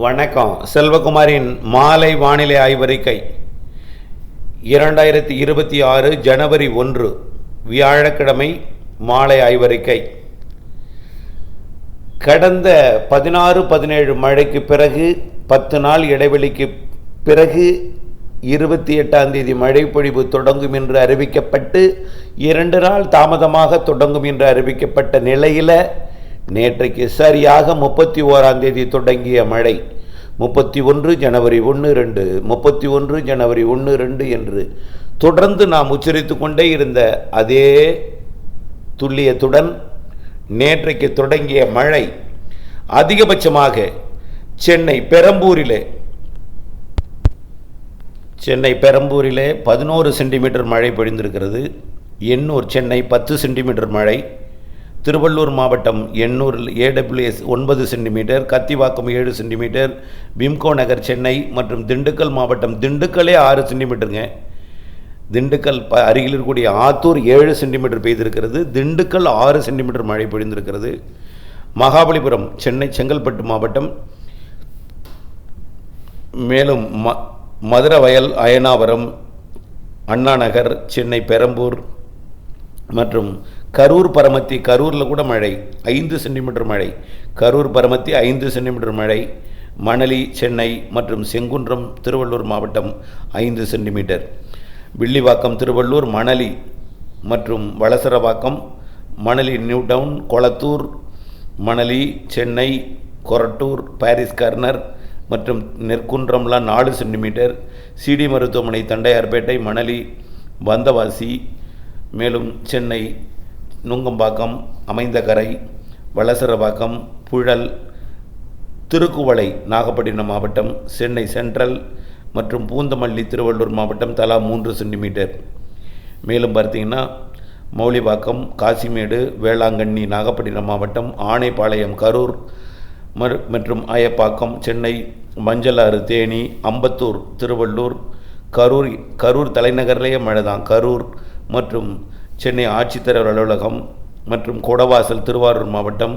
வணக்கம். செல்வகுமாரின் மாலை வானிலை ஆய்வறிக்கை 2026 ஜனவரி 1 வியாழக்கிழமை மாலை ஆய்வறிக்கை. கடந்த 16-17 மழைக்கு பிறகு 10 நாள் இடைவெளிக்கு பிறகு 28ஆம் தேதி மழை பொழிவு தொடங்கும் என்று அறிவிக்கப்பட்டு 2 நாள் தாமதமாக தொடங்கும் என்று அறிவிக்கப்பட்ட நிலையில் நேற்றைக்கு சரியாக 31ஆம் தேதி தொடங்கிய மழை 31 ஜனவரி 1-2 31 ஜனவரி 1-2 என்று தொடர்ந்து நாம் உச்சரித்து கொண்டே இருந்த அதே துல்லியத்துடன் நேற்றைக்கு தொடங்கிய மழை அதிகபட்சமாக சென்னை பெரம்பூரிலே 11 சென்டிமீட்டர் மழை பொழிந்திருக்கிறது. எண்ணூர் சென்னை 10 சென்டிமீட்டர் மழை. திருவள்ளூர் மாவட்டம் எண்ணூரில் AWS 9 centimetre, Kathivakkam 7 centimetre, Wimco Nagar Chennai மற்றும் திண்டுக்கல் மாவட்டம் திண்டுக்கல்லே 6 சென்டிமீட்டருங்க. திண்டுக்கல் அருகில் இருக்கக்கூடிய ஆத்தூர் 7 சென்டிமீட்டர் பெய்திருக்கிறது. திண்டுக்கல் 6 சென்டிமீட்டர் மழை பொழிந்திருக்கிறது. மகாபலிபுரம் சென்னை செங்கல்பட்டு மாவட்டம், மேலும் மதுரவயல், அயனாவரம், அண்ணாநகர், சென்னை பெரம்பூர் மற்றும் கரூர் பரமத்தி, கரூரில் கூட மழை 5 சென்டிமீட்டர் மழை. கரூர் பரமத்தி 5 சென்டிமீட்டர் மழை. மணலி சென்னை மற்றும் செங்குன்றம் திருவள்ளூர் மாவட்டம் 5 சென்டிமீட்டர். வில்லிவாக்கம் திருவள்ளூர், மணலி மற்றும் Valasaravakkam, Manali New Town, Kolathur, Manali Chennai, Korattur, Parry's Corner மற்றும் நெற்குன்றம்லாம் 4 சென்டிமீட்டர். சிடி மருத்துவமனை, தண்டையார்பேட்டை, மணலி, வந்தவாசி, மேலும் சென்னை நுங்கம்பாக்கம், அமைந்தகரை, வளசரவாக்கம், புழல், திருக்குவளை நாகப்பட்டினம் மாவட்டம், சென்னை சென்ட்ரல் மற்றும் பூந்தமல்லி திருவள்ளூர் மாவட்டம் தலா 3 சென்டிமீட்டர். மேலும் பார்த்தீங்கன்னா மௌலிவாக்கம், காசிமேடு, வேளாங்கண்ணி நாகப்பட்டினம் மாவட்டம், ஆனைப்பாளையம் கரூர் மற்றும் அயப்பாக்கம் சென்னை, மஞ்சளாறு தேனி, அம்பத்தூர் திருவள்ளூர், கரூர் தலைநகர்லேயே மழை தான். கரூர் மற்றும் சென்னை ஆட்சித்தலைவர் அலுவலகம் மற்றும் கொடவாசல் திருவாரூர் மாவட்டம்,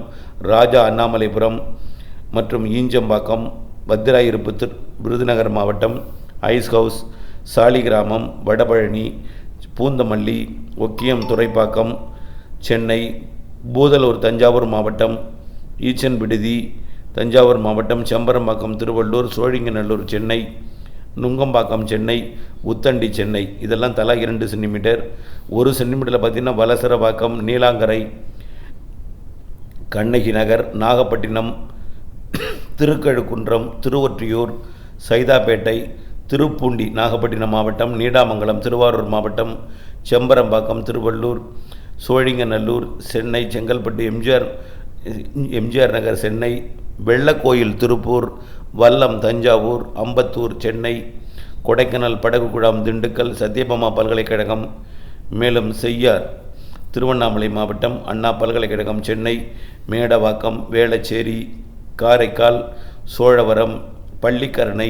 ராஜா அண்ணாமலைபுரம் மற்றும் ஈஞ்சம்பாக்கம், பத்திராயிருப்பு விருதுநகர் மாவட்டம், ஐஸ் ஹவுஸ், சாலிகிராமம், வடபழனி, பூந்தமல்லி, ஒக்கியம் துறைப்பாக்கம் சென்னை, பூதலூர் தஞ்சாவூர் மாவட்டம், ஈச்சன் விடுதி தஞ்சாவூர் மாவட்டம், செம்பரம்பாக்கம் திருவள்ளூர், சோழிங்கநல்லூர் சென்னை, நுங்கம்பாக்கம் சென்னை, உத்தண்டி சென்னை இதெல்லாம் தலா 2 சென்டிமீட்டர். 1 சென்டிமீட்டரில் பார்த்திங்கன்னா வலசரவாக்கம், நீலாங்கரை, கண்ணகி நகர், நாகப்பட்டினம், திருக்கழுக்குன்றம், திருவொற்றியூர், சைதாப்பேட்டை, திருப்பூண்டி நாகப்பட்டினம் மாவட்டம், நீடாமங்கலம் திருவாரூர் மாவட்டம், செம்பரம்பாக்கம் திருவள்ளூர், சோழிங்கநல்லூர் சென்னை, செங்கல்பட்டு, எம்ஜிஆர் நகர் சென்னை, வெள்ளக்கோயில் திருப்பூர், வல்லம் தஞ்சாவூர், அம்பத்தூர் சென்னை, கொடைக்கானல், படகுகுழாம் திண்டுக்கல், சத்யபாமா பல்கலைக்கழகம், மேலும் செய்யார் திருவண்ணாமலை மாவட்டம், அண்ணா பல்கலைக்கழகம் சென்னை, மேடவாக்கம், வேளச்சேரி, காரைக்கால், சோழவரம், பள்ளிக்கரணை,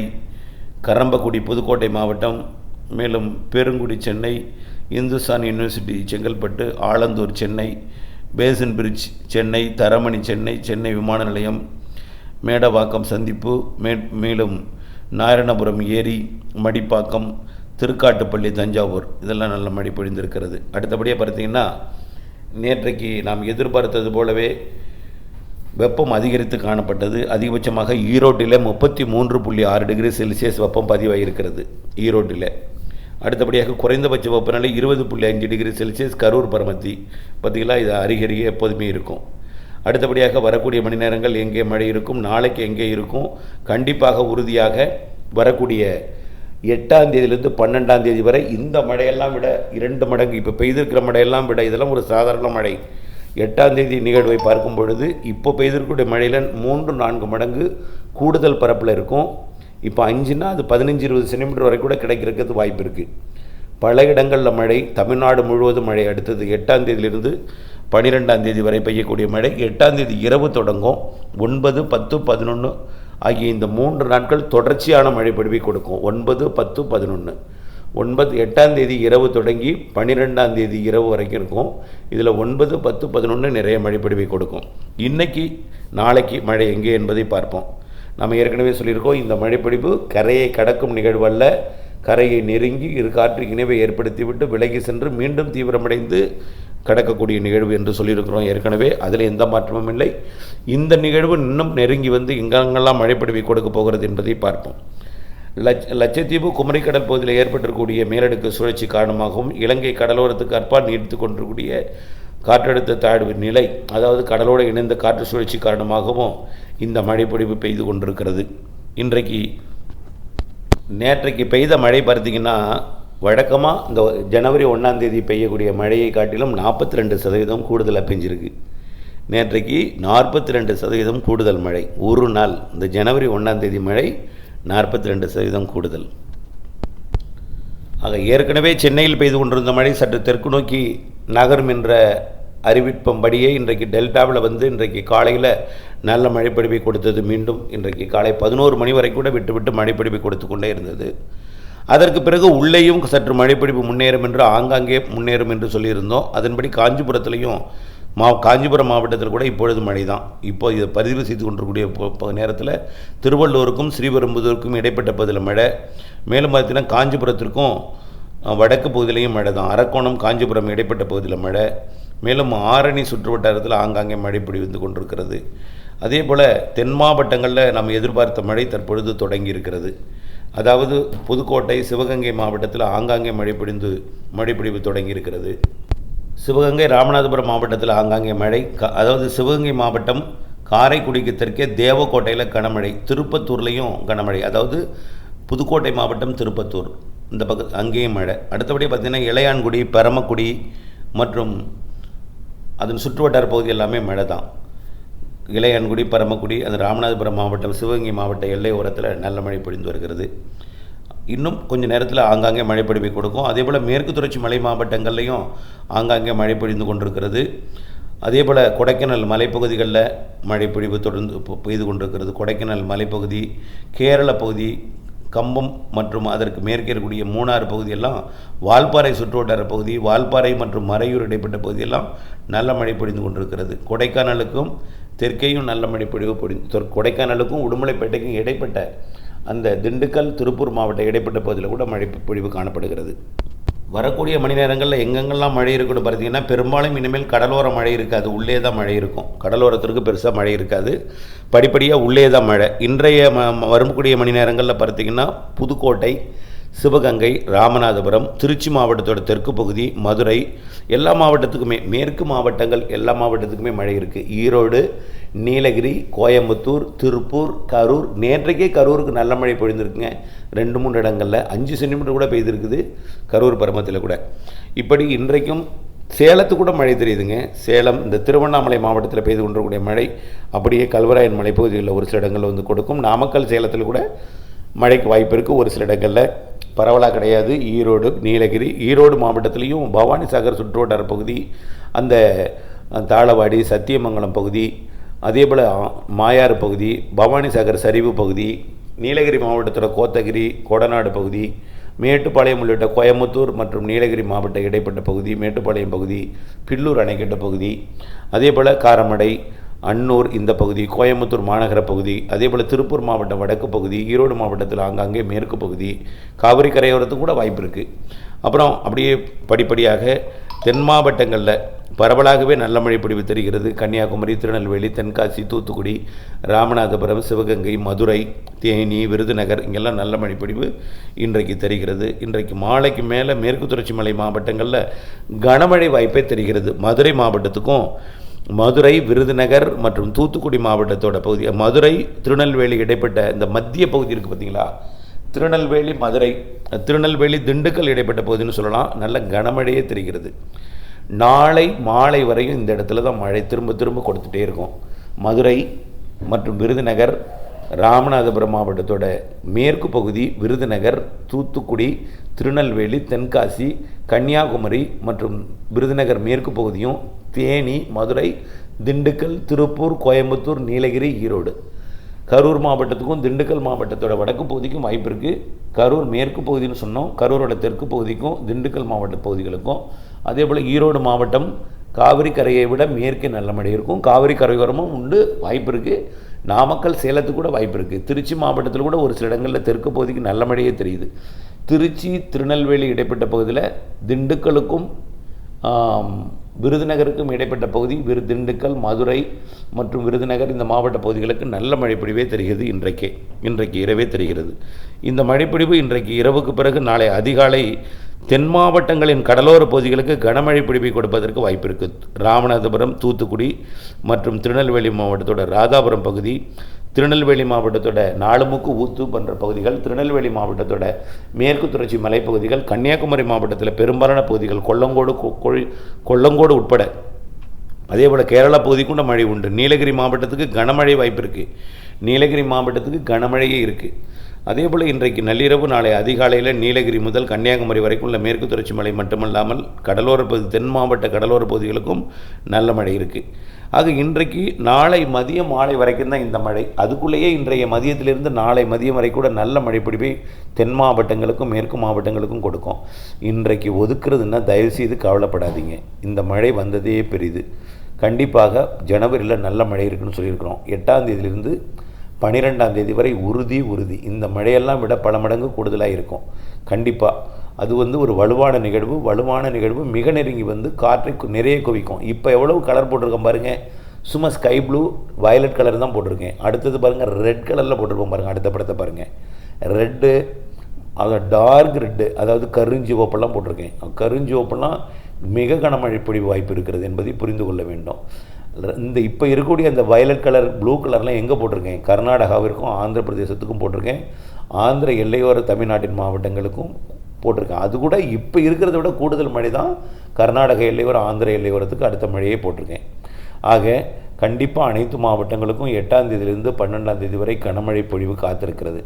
கரம்பக்குடி புதுக்கோட்டை மாவட்டம், மேலும் Perungudi Chennai, Hindustan University Chengalpattu, Alandur Chennai, Basin Bridge Chennai, Taramani Chennai, Chennai விமான நிலையம், மேடவாக்கம் சந்திப்பு, மேலும் நாராயணபுரம் ஏரி, மடிப்பாக்கம், திருக்காட்டுப்பள்ளி தஞ்சாவூர் இதெல்லாம் நல்ல மழை பொழிந்திருக்கிறது. அடுத்தபடியாக பார்த்தீங்கன்னா நேற்றைக்கு நாம் எதிர்பார்த்தது போலவே வெப்பம் அதிகரித்து காணப்பட்டது. அதிகபட்சமாக ஈரோட்டில் 33.6 டிகிரி செல்சியஸ் வெப்பம் பதிவாகியிருக்கிறது ஈரோட்டில். அடுத்தபடியாக குறைந்தபட்ச வெப்பநிலை 20.5 டிகிரி செல்சியஸ் கரூர் பரமத்தி. பார்த்திங்களா, இது அருகருகே எப்போதுமே இருக்கும். அடுத்தபடியாக வரக்கூடிய மணி நேரங்கள் எங்கே மழை இருக்கும், நாளைக்கு எங்கே இருக்கும், கண்டிப்பாக உறுதியாக வரக்கூடிய 8ஆம் தேதியிலிருந்து 12ஆம் தேதி வரை இந்த மழையெல்லாம் விட 2 மடங்கு, இப்போ பெய்திருக்கிற மழையெல்லாம் விட இதெல்லாம் ஒரு சாதாரண மழை. 8ஆம் தேதி நிகழ்வை பார்க்கும் பொழுது இப்போ பெய்திருக்கக்கூடிய மழையில் 3-4 மடங்கு கூடுதல் பரப்பில் இருக்கும். இப்போ 5னா அது 15-20 சென்டிமீட்டர் வரை கூட கிடைக்கிறதுக்கு வாய்ப்பு இருக்குது. பல இடங்களில் மழை, தமிழ்நாடு முழுவதும் மழை. அடுத்தது 8ஆம் தேதியிலிருந்து 12ஆம் தேதி வரை பெய்யக்கூடிய மழை. 8ஆம் தேதி இரவு தொடங்கும். 9, 10, 11 ஆகிய இந்த 3 நாட்கள் தொடர்ச்சியான மழை பொழிவை கொடுக்கும். 9, 10, 11 8ஆம் தேதி இரவு தொடங்கி 12ஆம் தேதி இரவு வரைக்கும் இருக்கும். இதில் 9, 10, 11 நிறைய மழை பொழிவை கொடுக்கும். இன்னைக்கு நாளைக்கு மழை எங்கே என்பதை பார்ப்போம். நம்ம ஏற்கனவே சொல்லியிருக்கோம், இந்த மழைப்பொழிவு கரையை கடக்கும் நிகழ்வல்ல, கரையை நெருங்கி இரு காற்று இணைவை ஏற்படுத்திவிட்டு விலகி சென்று மீண்டும் தீவிரமடைந்து கடக்கக்கூடிய நிகழ்வு என்று சொல்லியிருக்கிறோம் ஏற்கனவே. அதில் எந்த மாற்றமும் இல்லை. இந்த நிகழ்வு இன்னும் நெருங்கி வந்து எங்கெங்கெல்லாம் மழைப்பொழிவை கொடுக்க போகிறது என்பதை பார்ப்போம். லட்சத்தீவு குமரிக்கடல் பகுதியில் ஏற்பட்டிருக்கக்கூடிய மேலடுக்கு சுழற்சி காரணமாகவும் இலங்கை கடலோரத்துக்கு அப்பால் நீடித்து கொண்டிருக்கக்கூடிய காற்றழுத்த தாழ்வு நிலை, அதாவது கடலோடு இணைந்த காற்று சுழற்சி காரணமாகவும் இந்த மழைப்பொழிவு பெய்து கொண்டிருக்கிறது. நேற்றைக்கு பெய்த மழை பார்த்திங்கன்னா, வழக்கமாக இந்த ஜனவரி 1ஆம் தேதி பெய்யக்கூடிய மழையை காட்டிலும் 42% கூடுதலாக பெஞ்சிருக்கு. நேற்றைக்கு 42% கூடுதல் மழை. ஒரு நாள் இந்த ஜனவரி 1ஆம் தேதி மழை 42% கூடுதல். ஆக ஏற்கனவே சென்னையில் பெய்து கொண்டிருந்த மழை சற்று தெற்கு நோக்கி நகரும் என்ற அறிவிப்பம்படியே இன்றைக்கு டெல்டாவில் வந்து இன்றைக்கு காலையில் நல்ல மழைப்பொழிவை கொடுத்தது. மீண்டும் இன்றைக்கு காலை 11 மணி வரை கூட விட்டு மழைப்பொழிவை கொடுத்து கொண்டே இருந்தது. அதற்கு பிறகு உள்ளேயும் சற்று மழைப்பொழிவு முன்னேறும் என்று ஆங்காங்கே முன்னேறும் என்று சொல்லியிருந்தோம். அதன்படி காஞ்சிபுரத்திலையும் காஞ்சிபுரம் மாவட்டத்தில் கூட இப்பொழுது மழை தான். இப்போ இதை பதிவு செய்து கொண்டிருக்கக்கூடிய நேரத்தில் திருவள்ளூருக்கும் ஸ்ரீபெரும்புதூருக்கும் இடைப்பட்ட பகுதியில் மழை. மேலும் பார்த்தீங்கன்னா காஞ்சிபுரத்திற்கும் வடக்கு பகுதியிலையும் மழை தான். அரக்கோணம் காஞ்சிபுரம் இடைப்பட்ட பகுதியில் மழை. மேலும் ஆரணி சுற்று வட்டாரத்தில் ஆங்காங்கே மழை பொழிந்து கொண்டிருக்கிறது. அதே போல் தென் மாவட்டங்களில் நாம் எதிர்பார்த்த மழை தற்பொழுது தொடங்கி இருக்கிறது. அதாவது புதுக்கோட்டை சிவகங்கை மாவட்டத்தில் ஆங்காங்கே மழைப்பொழிவு தொடங்கி இருக்கிறது. சிவகங்கை ராமநாதபுரம் மாவட்டத்தில் ஆங்காங்கே மழை. அதாவது சிவகங்கை மாவட்டம் காரைக்குடிக்கு தெற்கே தேவக்கோட்டையில் கனமழை, திருப்பத்தூர்லேயும் கனமழை. அதாவது புதுக்கோட்டை மாவட்டம் திருப்பத்தூர் இந்த பக்கம் அங்கேயும் மழை. அடுத்தபடி பார்த்திங்கன்னா இளையான்குடி, பரமக்குடி மற்றும் அதன் சுற்றுவட்டார பகுதி எல்லாமே மழை தான். இளையான்குடி, பரமக்குடி, அது ராமநாதபுரம் மாவட்டம் சிவகங்கை மாவட்ட எல்லை ஓரத்தில் நல்ல மழை பொழிந்து வருகிறது. இன்னும் கொஞ்சம் நேரத்தில் ஆங்காங்கே மழைப்பொழிவை கொடுக்கும். அதே போல் மேற்கு தொடர்ச்சி மலை மாவட்டங்கள்லையும் ஆங்காங்கே மழை பொழிந்து கொண்டிருக்கிறது. அதே போல் கொடைக்கானல் மலைப்பகுதிகளில் மழைப்பொழிவு தொடர்ந்து பெய்து கொண்டிருக்கிறது. கொடைக்கானல் மலைப்பகுதி, கேரள பகுதி, கம்பம் மற்றும் அதற்கு மேற்கே இருக்கக்கூடிய மூணாறு பகுதியெல்லாம், வால்பாறை சுற்றுவட்டார பகுதி, வால்பாறை மற்றும் மறையூர் இடைப்பட்ட பகுதியெல்லாம் நல்ல மழை பொழிந்து கொண்டிருக்கிறது. கொடைக்கானலுக்கும் தெற்கேயும் நல்ல மழை கொடைக்கானலுக்கும் உடுமலைப்பேட்டைக்கும் இடைப்பட்ட அந்த திண்டுக்கல் திருப்பூர் மாவட்ட இடைப்பட்ட பகுதியில் கூட மழை பொழிவு காணப்படுகிறது. வரக்கூடிய மணி நேரங்களில் எங்கெங்கெல்லாம் மழை இருக்குன்னு பார்த்தீங்கன்னா, பெரும்பாலும் இனிமேல் கடலோர மழை இருக்காது, உள்ளே தான் மழை இருக்கும். கடலோரத்திற்கு பெருசாக மழை இருக்காது, படிப்படியாக உள்ளே தான் மழை. இன்றைய வரக்கூடிய மணி நேரங்களில் பார்த்தீங்கன்னா புதுக்கோட்டை, சிவகங்கை, ராமநாதபுரம், திருச்சி மாவட்டத்தோட தெற்கு பகுதி, மதுரை, எல்லா மாவட்டத்துக்குமே, மேற்கு மாவட்டங்கள் எல்லா மாவட்டத்துக்குமே மழை இருக்குது. ஈரோடு, நீலகிரி, கோயம்புத்தூர், திருப்பூர், கரூர், நேற்றைக்கே கரூருக்கு நல்ல மழை பொழிந்திருக்குங்க. 2-3 இடங்களில் 5 சென்டிமீட்டர் கூட பெய்திருக்குது, கரூர் பருமத்தில் கூட. இப்படி இன்றைக்கும் சேலத்துக்கு கூட மழை தெரியுதுங்க. சேலம், இந்த திருவண்ணாமலை மாவட்டத்தில் பெய்து கொண்டிருக்கக்கூடிய மழை அப்படியே கல்வராயன் மலைப்பகுதிகளில் ஒரு சில இடங்களில் வந்து கொடுக்கும். நாமக்கல், சேலத்தில் கூட மழைக்கு வாய்ப்பு இருக்குது, ஒரு சில இடங்களில் பரவலாக கிடையாது. ஈரோடு, நீலகிரி, ஈரோடு மாவட்டத்திலையும் பவானி சாகர் சுற்றுவட்டார பகுதி, அந்த தாளவாடி, சத்தியமங்கலம் பகுதி, அதே போல் மாயாறு பகுதி, பவானி சாகர் சரிவு பகுதி, நீலகிரி மாவட்டத்தோட கோத்தகிரி, கொடநாடு பகுதி, மேட்டுப்பாளையம் உள்ளிட்ட கோயம்புத்தூர் மற்றும் நீலகிரி மாவட்ட இடைப்பட்ட பகுதி, மேட்டுப்பாளையம் பகுதி, பில்லூர் அணைக்கட்டு பகுதி, அதே போல் காரமடை, அன்னூர் இந்த பகுதி, கோயம்புத்தூர் மாநகர பகுதி, அதே போல் திருப்பூர் மாவட்டம் வடக்கு பகுதி, ஈரோடு மாவட்டத்தில் ஆங்காங்கே மேற்கு பகுதி, காவிரி கரையோரத்துக்கு கூட வாய்ப்பு இருக்குது. அப்புறம் அப்படியே படிப்படியாக தென் மாவட்டங்களில் பரவலாகவே நல்ல மழை பொழிவு தெரிகிறது. கன்னியாகுமரி, திருநெல்வேலி, தென்காசி, தூத்துக்குடி, ராமநாதபுரம், சிவகங்கை, மதுரை, தேனி, விருதுநகர் இங்கெல்லாம் நல்ல மழை பொழிவு இன்றைக்கு தெரிகிறது. இன்றைக்கு மாலைக்கு மேலே மேற்கு தொடர்ச்சி மலை மாவட்டங்களில் கனமழை வாய்ப்பே தெரிகிறது. மதுரை மாவட்டத்துக்கும், மதுரை, விருதுநகர் மற்றும் தூத்துக்குடி மாவட்டத்தோட பகுதி, மதுரை, திருநெல்வேலி இடைப்பட்ட இந்த மத்திய பகுதி இருக்குது பார்த்தீங்களா, திருநெல்வேலி, மதுரை, திருநெல்வேலி, திண்டுக்கல் இடைப்பட்ட பகுதின்னு சொல்லலாம். நல்ல கனமழையே தெரிகிறது. நாளை மாலை வரையும் இந்த இடத்துல தான் மழை திரும்ப கொடுத்துட்டே இருக்கும். மதுரை மற்றும் விருதுநகர், ராமநாதபுரம் மாவட்டத்தோட மேற்கு பகுதி, விருதுநகர், தூத்துக்குடி, திருநெல்வேலி, தென்காசி, கன்னியாகுமரி மற்றும் விருதுநகர் மேற்கு பகுதியும், தேனி, மதுரை, திண்டுக்கல், திருப்பூர், கோயம்புத்தூர், நீலகிரி, ஈரோடு, கரூர் மாவட்டத்துக்கும் திண்டுக்கல் மாவட்டத்தோட வடக்கு பகுதிக்கும் வாய்ப்பு இருக்குது. கரூர் மேற்கு பகுதின்னு சொன்னோம். கரூரோட தெற்கு பகுதிக்கும் திண்டுக்கல் மாவட்ட பகுதிகளுக்கும், அதே போல் ஈரோடு மாவட்டம் காவிரி கரையை விட மேற்கே நல்ல மழை இருக்கும். காவிரி கரையோரமும் உண்டு, வாய்ப்பு இருக்குது. நாமக்கல் சேலத்துக்கு கூட வாய்ப்பு இருக்குது. திருச்சி மாவட்டத்தில் கூட ஒரு சில இடங்களில் தெற்கு பகுதிக்கு நல்ல மழையே தெரியுது. திருச்சி திருநெல்வேலி இடைப்பட்ட பகுதியில் திண்டுக்கலுக்கும் விருதுநகருக்கும் இடைப்பட்ட பகுதி திண்டுக்கல், மதுரை மற்றும் விருதுநகர் இந்த மாவட்ட பகுதிகளுக்கு நல்ல மழைப்பொழிவே தெரிகிறது. இன்றைக்கு இரவே தெரிகிறது. இந்த மழைப்பொழிவு இன்றைக்கு இரவுக்கு பிறகு நாளை அதிகாலை தென் மாவட்டங்களின் கடலோர பகுதிகளுக்கு கனமழை பொழிவை கொடுப்பதற்கு வாய்ப்பு இருக்குது. ராமநாதபுரம், தூத்துக்குடி மற்றும் திருநெல்வேலி மாவட்டத்தோட ராதாபுரம் பகுதி, திருநெல்வேலி மாவட்டத்தோட நாலுமுக்கு, ஊத்து போன்ற பகுதிகள், திருநெல்வேலி மாவட்டத்தோட மேற்கு தொடர்ச்சி மலைப்பகுதிகள், கன்னியாகுமரி மாவட்டத்தில் பெரும்பாலான பகுதிகள், கொல்லங்கோடு உட்பட, அதே போல் கேரளா பகுதிக்கும் மழை உண்டு. நீலகிரி மாவட்டத்துக்கு கனமழை வாய்ப்பு இருக்குது. நீலகிரி மாவட்டத்துக்கு கனமழையே இருக்குது. அதே போல் இன்றைக்கு நள்ளிரவு நாளை அதிகாலையில் நீலகிரி முதல் கன்னியாகுமரி வரைக்கும் உள்ள மேற்கு தொடர்ச்சி மலை மட்டுமல்லாமல் கடலோர பகுதி, தென் மாவட்ட கடலோர பகுதிகளுக்கும் நல்ல மழை இருக்குது. ஆக இன்றைக்கு நாளை மதியம் மாலை வரைக்கும் தான் இந்த மழை. அதுக்குள்ளேயே இன்றைய மதியத்திலிருந்து நாளை மதியம் வரை கூட நல்ல மழைப்பிடிப்பை தென் மாவட்டங்களுக்கும் மேற்கு மாவட்டங்களுக்கும் கொடுக்கும். இன்றைக்கு ஒதுக்குறதுன்னா தயவுசெய்து கவலைப்படாதீங்க. இந்த மழை வந்ததே பெரிது. கண்டிப்பாக ஜனவரியில் நல்ல மழை இருக்குன்னு சொல்லியிருக்கிறோம். 8ஆம் தேதியிலிருந்து 12ஆம் தேதி வரை உறுதி. இந்த மழையெல்லாம் விட பல மடங்கு கூடுதலாக இருக்கும். கண்டிப்பாக அது ஒரு வலுவான நிகழ்வு மிக நெருங்கி காற்றை நிறைய குவிக்கும். இப்போ எவ்வளவு கலர் போட்டிருக்கேன் பாருங்கள். சும்மா ஸ்கை ப்ளூ, வயலட் கலர் தான் போட்டிருக்கேன். அடுத்தது பாருங்கள், ரெட் கலரில் போட்டிருப்போம் பாருங்கள். அடுத்த படத்தை பாருங்கள். ரெட்டு, அது டார்க் ரெட்டு, அதாவது கருஞ்சிவப்பெல்லாம் போட்டிருக்கேன். கருஞ்சிவப்பெல்லாம் மிக கனமழை பொழிவு வாய்ப்பு இருக்கிறது என்பதை புரிந்து கொள்ள வேண்டும். இந்த இப்போ இருக்கக்கூடிய அந்த வயலட் கலர், ப்ளூ கலர்லாம் எங்கே போட்டிருக்கேன்? கர்நாடகாவிற்கும் ஆந்திர பிரதேசத்துக்கும் போட்டிருக்கேன். ஆந்திர எல்லையோர தமிழ்நாட்டின் மாவட்டங்களுக்கும் போட்டிருக்கேன். அது கூட இப்போ இருக்கிறத விட கூடுதல் மழை தான் கர்நாடக எல்லையோர, ஆந்திர எல்லையோரத்துக்கு அடுத்த மழையே போட்டிருக்கேன். ஆக கண்டிப்பாக அனைத்து மாவட்டங்களுக்கும் 8ஆம் தேதியிலிருந்து 12ஆம் தேதி வரை கனமழை பொழிவு காத்திருக்கிறது.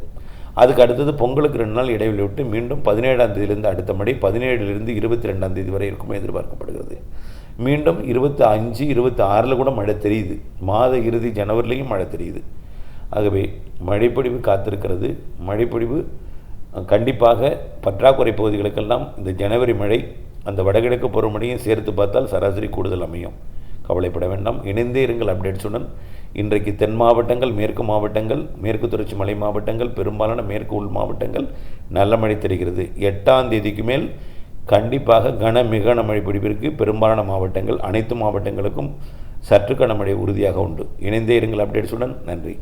அதுக்கு அடுத்தது பொங்கலுக்கு 2 நாள் இடைவெளி விட்டு மீண்டும் 17ஆம் தேதியிலிருந்து அடுத்த மழை 17லிருந்து 22ஆம் தேதி வரை இருக்கும் எதிர்பார்க்கப்படுகிறது. மீண்டும் 25, 26 கூட மழை தெரியுது. மாத இறுதி ஜனவரிலையும் மழை தெரியுது. ஆகவே மழைப்பொழிவு காத்திருக்கிறது. மழைப்பொழிவு கண்டிப்பாக பற்றாக்குறை பகுதிகளுக்கெல்லாம் இந்த ஜனவரி மழை அந்த வடகிழக்கு பருவமழையும் சேர்த்து பார்த்தால் சராசரி கூடுதல் அமையும். கவலைப்பட வேண்டாம். இணைந்தே இருங்கள் அப்டேட்ஸுடன். இன்றைக்கு தென் மாவட்டங்கள், மேற்கு மாவட்டங்கள், மேற்கு தொடர்ச்சி மலை மாவட்டங்கள், பெரும்பாலான மேற்கு உள் மாவட்டங்கள் நல்ல மழை தெரிகிறது. 8ஆம் தேதிக்கு மேல் கண்டிப்பாக மிக கனமழை பிடிப்பிற்கு பெரும்பாலான மாவட்டங்கள், அனைத்து மாவட்டங்களுக்கும் சற்று கனமழை உறுதியாக உண்டு. இணைந்தே இருங்கள் அப்டேட்ஸுடன். நன்றி.